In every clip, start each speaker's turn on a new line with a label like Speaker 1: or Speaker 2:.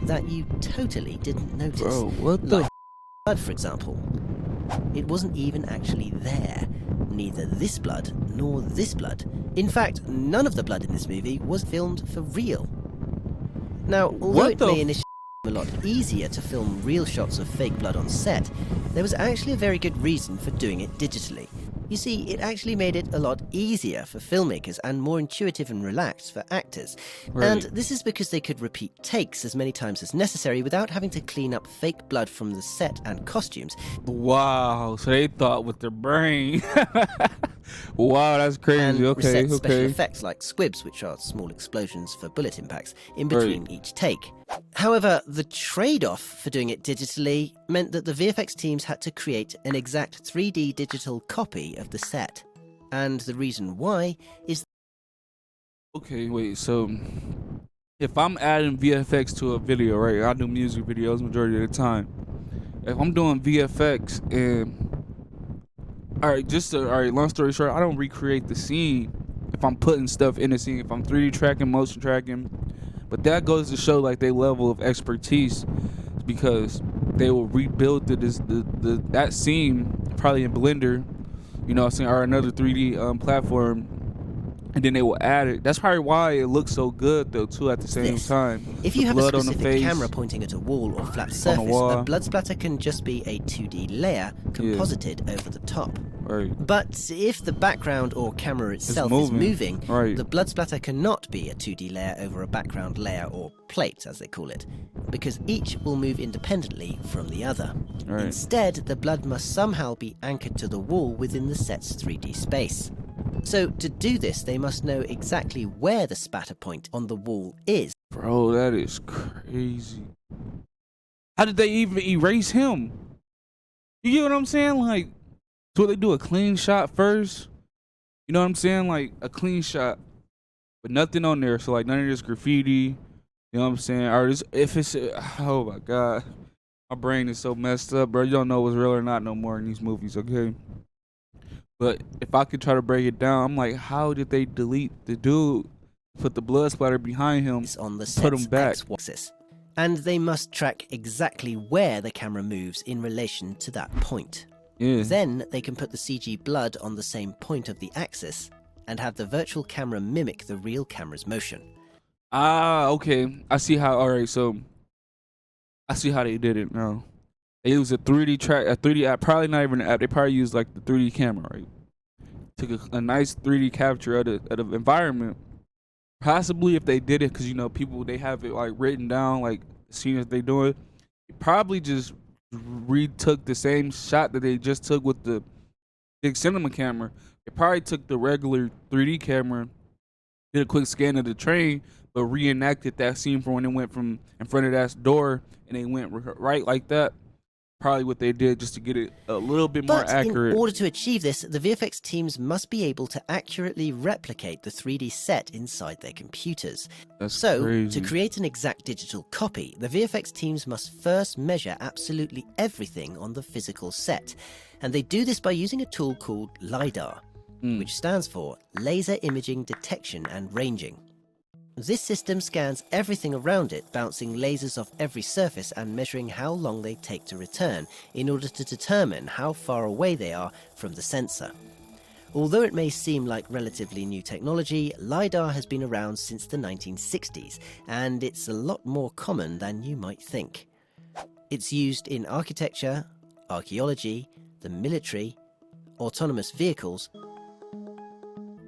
Speaker 1: that you totally didn't notice.
Speaker 2: Bro, what the?
Speaker 1: Like blood, for example. It wasn't even actually there. Neither this blood nor this blood. In fact, none of the blood in this movie was filmed for real. Now, although it may initially seem a lot easier to film real shots of fake blood on set, there was actually a very good reason for doing it digitally. You see, it actually made it a lot easier for filmmakers and more intuitive and relaxed for actors.
Speaker 2: Right.
Speaker 1: And this is because they could repeat takes as many times as necessary without having to clean up fake blood from the set and costumes.
Speaker 2: Wow, so they thought with their brain. Wow, that's crazy.
Speaker 1: And
Speaker 2: Okay,
Speaker 1: reset special
Speaker 2: okay.
Speaker 1: effects like squibs, which are small explosions for bullet impacts, in between each take. However, the trade-off for doing it digitally meant that the VFX teams had to create an exact 3D digital copy of the set. And the reason why is...
Speaker 2: Okay, wait, so if I'm adding VFX to a video, right? I do music videos majority of the time. If I'm doing VFX and long story short, I don't recreate the scene if I'm putting stuff in the scene, if I'm 3D tracking, motion tracking. But that goes to show like their level of expertise, because they will rebuild that scene probably in Blender, you know what I'm saying, or another 3D platform, and then they will add it. That's probably why it looks so good though too at the same time.
Speaker 1: If you have a
Speaker 2: blood on the
Speaker 1: specific
Speaker 2: face,
Speaker 1: camera pointing at a wall or flat surface, a blood splatter can just be a 2D layer composited over the top.
Speaker 2: Right.
Speaker 1: But if the background or camera itself is moving,
Speaker 2: right,
Speaker 1: the blood splatter cannot be a 2D layer over a background layer, or plate as they call it, because each will move independently from the other.
Speaker 2: Right.
Speaker 1: Instead, the blood must somehow be anchored to the wall within the set's 3D space. So to do this, they must know exactly where the spatter point on the wall is.
Speaker 2: Bro, that is crazy. How did they even erase him? You get what I'm saying? Like, so they do a clean shot first? You know what I'm saying? Like a clean shot, but nothing on there. So like none of this graffiti. You know what I'm saying? Or this, if it's, oh my God, my brain is so messed up, bro. You don't know what's real or not no more in these movies, okay? But if I could try to break it down, I'm like, how did they delete the dude, put the blood splatter behind him,
Speaker 1: on the
Speaker 2: put him back?
Speaker 1: X-axis, and they must track exactly where the camera moves in relation to that point.
Speaker 2: Yeah.
Speaker 1: Then they can put the CG blood on the same point of the axis and have the virtual camera mimic the real camera's motion.
Speaker 2: Ah, okay. I see how. All right, so I see how they did it now. They used a 3D track, a 3D app. Probably not even an app. They probably used like the 3D camera, right? Took a nice 3D capture of the environment. Possibly if they did it, because you know people, they have it like written down, like the scene that they doing. They probably just retook the same shot that they just took with the big cinema camera. They probably took the regular 3D camera, did a quick scan of the train, but reenacted that scene from when it went from in front of that door and they went right like that. Probably what they did just to get it a little bit more accurate.
Speaker 1: In order to achieve this, the VFX teams must be able to accurately replicate the 3D set inside their computers.
Speaker 2: That's
Speaker 1: so,
Speaker 2: crazy.
Speaker 1: to create an exact digital copy, the VFX teams must first measure absolutely everything on the physical set. And they do this by using a tool called LiDAR, which stands for Laser Imaging Detection and Ranging. This system scans everything around it, bouncing lasers off every surface and measuring how long they take to return in order to determine how far away they are from the sensor. Although it may seem like relatively new technology, LiDAR has been around since the 1960s, and it's a lot more common than you might think. It's used in architecture, archaeology, the military, autonomous vehicles,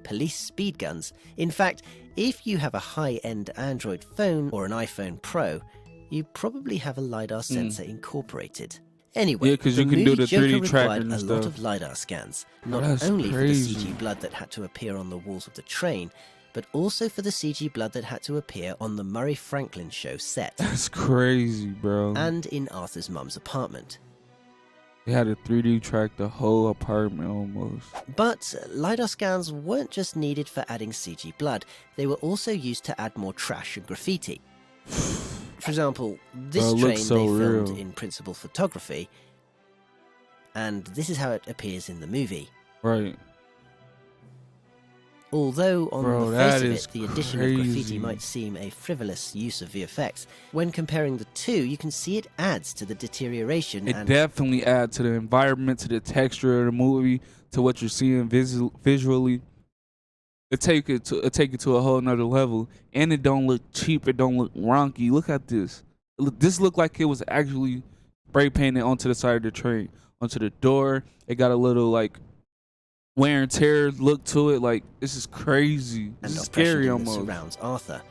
Speaker 1: police speed guns. In fact, if you have a high-end Android phone or an iPhone Pro, you probably have a LiDAR sensor incorporated. Anyway,
Speaker 2: yeah, because you can do the 3D tracking and
Speaker 1: a
Speaker 2: stuff.
Speaker 1: lot of LiDAR scans, not only for the CG blood that had to appear on the walls of the train, but also for the CG blood that had to appear on the Murray Franklin show set.
Speaker 2: That's crazy, bro.
Speaker 1: And in Arthur's mum's apartment.
Speaker 2: They had to 3D track the whole apartment almost.
Speaker 1: But LiDAR scans weren't just needed for adding CG blood, they were also used to add more trash and graffiti. For example, this train they filmed in principal photography, and this is how it appears in the movie.
Speaker 2: Right.
Speaker 1: Although on
Speaker 2: Bro,
Speaker 1: the
Speaker 2: that
Speaker 1: face of
Speaker 2: is
Speaker 1: it, the addition of graffiti
Speaker 2: crazy.
Speaker 1: might seem a frivolous use of VFX, when comparing the two, you can see it adds to the deterioration
Speaker 2: It
Speaker 1: and
Speaker 2: definitely adds to the environment, to the texture of the movie, to what you're seeing visually. It take it to a whole nother level, and it don't look cheap. It don't look wonky. Look at this. This looked like it was actually spray painted onto the side of the train, onto the door. It got a little like wear and tear look to it. Like, this is crazy. This
Speaker 1: and
Speaker 2: is
Speaker 1: oppression
Speaker 2: scary
Speaker 1: that
Speaker 2: almost.
Speaker 1: surrounds Arthur.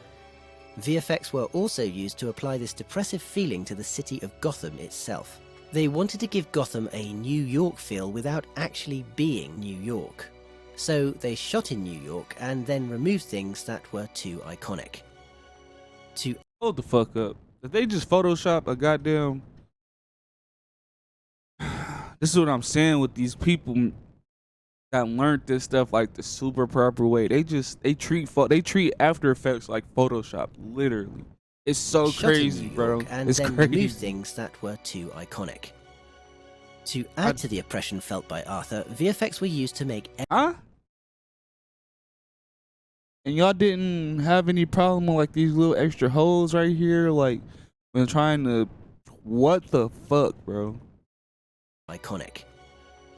Speaker 1: VFX were also used to apply this depressive feeling to the city of Gotham itself. They wanted to give Gotham a New York feel without actually being New York. So they shot in New York and then removed things that were too iconic. To
Speaker 2: Hold the fuck up. If they just Photoshop a goddamn. This is what I'm saying with these people that learned this stuff like the super proper way. They treat After Effects like Photoshop, literally. It's so
Speaker 1: shot in
Speaker 2: crazy,
Speaker 1: New
Speaker 2: bro.
Speaker 1: York and
Speaker 2: It's
Speaker 1: then
Speaker 2: crazy.
Speaker 1: remove things that were too iconic. To add to the oppression felt by Arthur, VFX were used to make
Speaker 2: Huh? And y'all didn't have any problem with like these little extra holes right here, like when trying to. What the fuck, bro?
Speaker 1: iconic.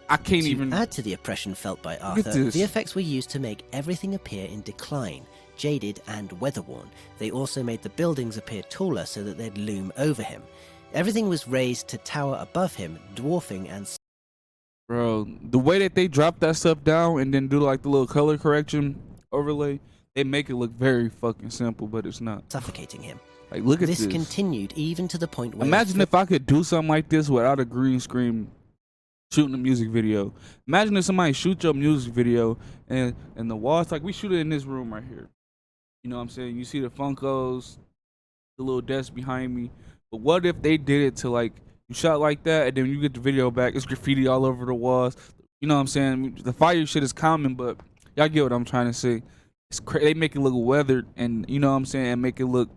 Speaker 2: I can't
Speaker 1: To
Speaker 2: even.
Speaker 1: add to the oppression felt by
Speaker 2: at
Speaker 1: Arthur,
Speaker 2: this.
Speaker 1: VFX were used to make everything appear in decline, jaded and weather-worn. They also made the buildings appear taller so that they'd loom over him. Everything was raised to tower above him, dwarfing and
Speaker 2: Bro, the way that they drop that stuff down and then do like the little color correction overlay, they make it look very fucking simple, but it's not.
Speaker 1: suffocating him.
Speaker 2: Like, look at
Speaker 1: This
Speaker 2: this.
Speaker 1: continued even to the point where
Speaker 2: Imagine if I could do something like this without a green screen shooting a music video. Imagine if somebody shoot your music video and the walls, like we shoot it in this room right here. You know what I'm saying? You see the Funkos, the little desk behind me. But what if they did it to like, you shot like that and then you get the video back, it's graffiti all over the walls. You know what I'm saying? The fire shit is common, but y'all get what I'm trying to say. They make it look weathered and, you know what I'm saying, and make it look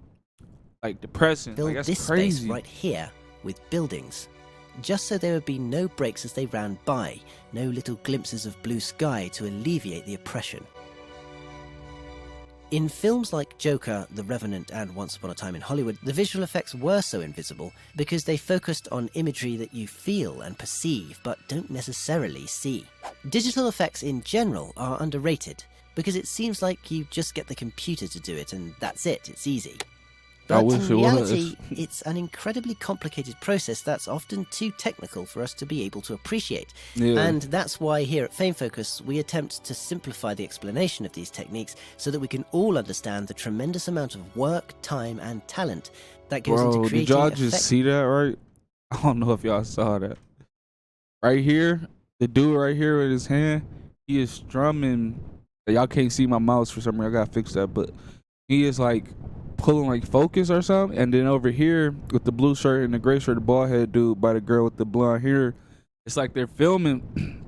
Speaker 2: like depressing.
Speaker 1: filled
Speaker 2: Like, that's
Speaker 1: this
Speaker 2: crazy.
Speaker 1: space right here with buildings, just so there would be no breaks as they ran by, no little glimpses of blue sky to alleviate the oppression. In films like Joker, The Revenant, and Once Upon a Time in Hollywood, the visual effects were so invisible because they focused on imagery that you feel and perceive but don't necessarily see. Digital effects in general are underrated because it seems like you just get the computer to do it and that's it, it's easy.
Speaker 2: I
Speaker 1: But
Speaker 2: wish
Speaker 1: in
Speaker 2: it was.
Speaker 1: reality, it's an incredibly complicated process that's often too technical for us to be able to appreciate.
Speaker 2: Yeah.
Speaker 1: And that's why here at Fame Focus, we attempt to simplify the explanation of these techniques so that we can all understand the tremendous amount of work, time, and talent that goes
Speaker 2: Bro,
Speaker 1: into creating
Speaker 2: did y'all just see that, right? I don't know if y'all saw that. Right here, the dude right here with his hand, he is strumming. Y'all can't see my mouse for some reason. I gotta fix that, but he is like pulling like focus or something. And then over here with the blue shirt and the gray shirt, the bald head dude by the girl with the blonde hair, it's like they're filming.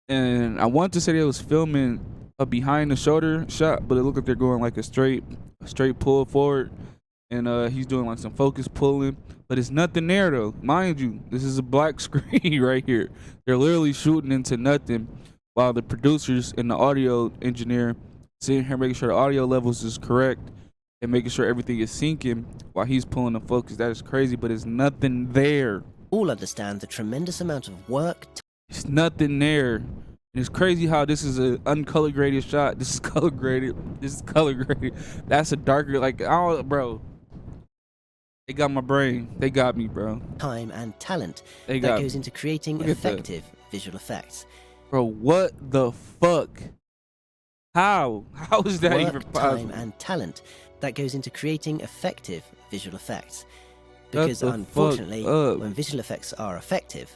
Speaker 2: And I want to say they was filming a behind the shoulder shot, but it looked like they're going like a straight pull forward. And he's doing like some focus pulling, but it's nothing there though. Mind you, this is a black screen right here. They're literally shooting into nothing, while the producers and the audio engineer sitting here making sure the audio levels is correct and making sure everything is syncing while he's pulling the focus. That is crazy, but it's nothing there.
Speaker 1: all understand the tremendous amount of work,
Speaker 2: It's nothing there. And it's crazy how this is an uncolor graded shot. This is color graded. This is color graded. That's a darker, like, oh, bro. They got my brain. They got me, bro.
Speaker 1: time, and talent
Speaker 2: They
Speaker 1: that
Speaker 2: got
Speaker 1: goes
Speaker 2: me.
Speaker 1: into creating
Speaker 2: Look at that.
Speaker 1: effective visual effects.
Speaker 2: Bro, what the fuck? How? How is that
Speaker 1: Work,
Speaker 2: even
Speaker 1: time,
Speaker 2: possible?
Speaker 1: and talent that goes into creating effective visual effects.
Speaker 2: Shut
Speaker 1: Because
Speaker 2: the fuck
Speaker 1: unfortunately,
Speaker 2: up.
Speaker 1: when visual effects are effective,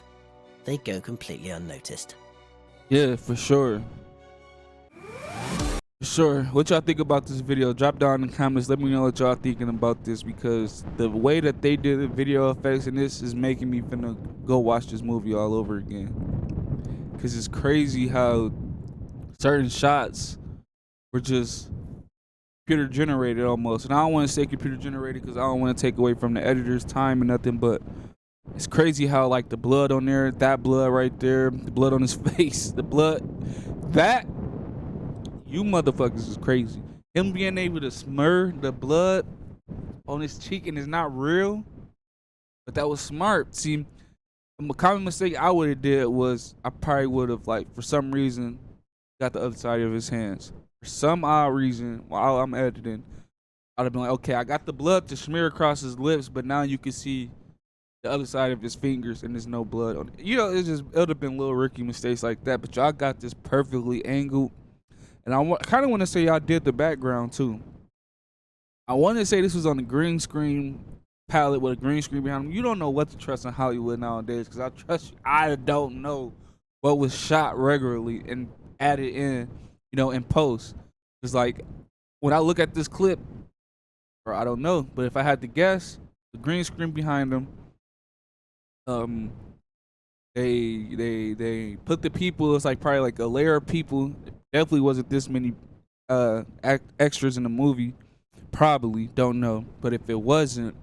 Speaker 1: they go completely unnoticed.
Speaker 2: Yeah, for sure. For sure. What y'all think about this video? Drop down in the comments. Let me know what y'all thinking about this, because the way that they did the video effects in this is making me finna go watch this movie all over again. Because it's crazy how certain shots were just computer generated almost. And I don't want to say computer generated because I don't want to take away from the editor's time and nothing, but it's crazy how like the blood on there, that blood right there, the blood on his face, the blood, that You motherfuckers is crazy. Him being able to smear the blood on his cheek and it's not real, but that was smart. See, a common mistake I would have did was I probably would have, like, for some reason got the other side of his hands. For some odd reason, while I'm editing, I'd have been like, okay, I got the blood to smear across his lips, but now you can see the other side of his fingers and there's no blood on it. You know, it would have been little rookie mistakes like that, but y'all got this perfectly angled. And I kind of want to say y'all did the background too. I want to say this was on a green screen palette with a green screen behind him. You don't know what to trust in Hollywood nowadays, because I trust you. I don't know what was shot regularly and added in, you know, in post. It's like, when I look at this clip, or I don't know, but if I had to guess, the green screen behind them, they put the people. It's like probably like a layer of people. Definitely wasn't this many extras in the movie. Probably, don't know. But if it wasn't,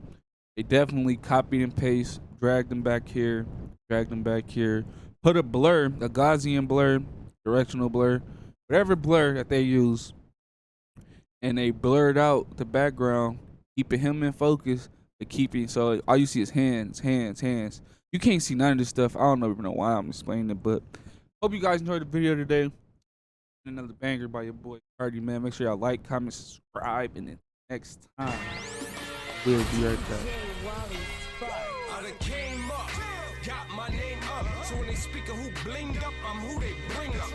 Speaker 2: they definitely copied and paste, dragged them back here, put a blur, a Gaussian blur, directional blur, whatever blur that they use, and they blurred out the background, keeping him in focus, but keeping, so all you see is hands. You can't see none of this stuff. I don't even know why I'm explaining it, but hope you guys enjoyed the video today. Another banger by your boy Cardi, man. Make sure y'all like, comment, subscribe, and then next time we'll be right back.
Speaker 3: I done came up, got my name up. So when they speak of who blinged up, I'm who they bring up.